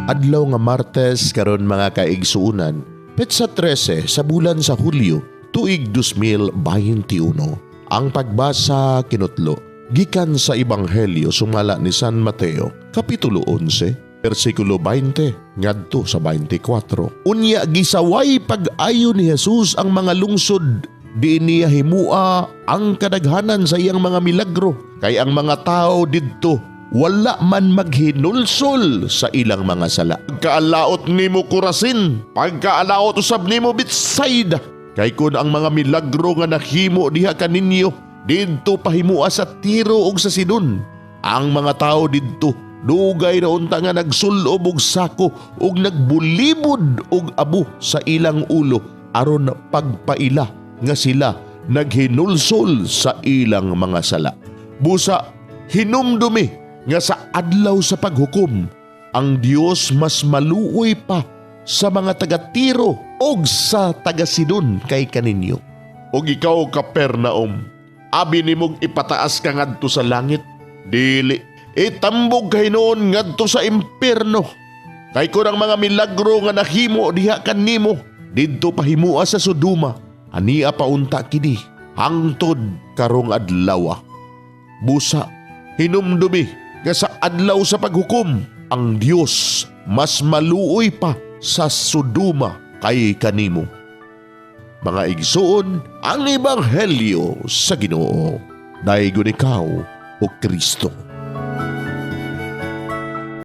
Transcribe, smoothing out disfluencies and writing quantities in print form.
Adlaw nga Martes karon mga kaigsuunan, petsa 13 sa bulan sa Hulyo, tuig 2021. Ang pagbasa kinutlo, gikan sa Ebanghelyo sumala ni San Mateo, Kapitulo 11, versikulo 20 ngadto sa 24. Unya gisaway pag-ayo ni Jesus ang mga lungsod, di niya himua ang kadaghanan sa iyang mga milagro, kay ang mga tao didto wala man maghinulsol sa ilang mga sala. Pagkaalaot nimo Corazin, pagkaalaot usab nimo Betsaida, kay kun ang mga milagro nga nahimo diha kaninyo didto pahimua sa Tiro ug sa Sidon, ang mga tao didto dugay na unta nga nagsulob og sako ug nagbulibod og abo sa ilang ulo aron pagpaila nga sila naghinulsol sa ilang mga sala. Busa hinumdumi nga sa adlaw sa paghukom, ang Dios mas maluoy pa sa mga taga-Tiro o sa taga-Sidon kay kaninyo. Og ikaw Kapernaum, abi nimog ipataas ka ngadto sa langit, dili, itambog kay noon ngadto sa impierno. Kay kun ang mga milagro nga nahimo diha kanimo, didto pahimua sa Sodoma, ania paunta kini, hangtod karong adlaw. Busa, hinumdumi nga sa adlaw sa paghukom, ang Dios mas maluoy pa sa Sodoma kay kanimo. Mga igsoon, ang Ebanghelyo sa Ginoo. Daigon ikaw o Kristo.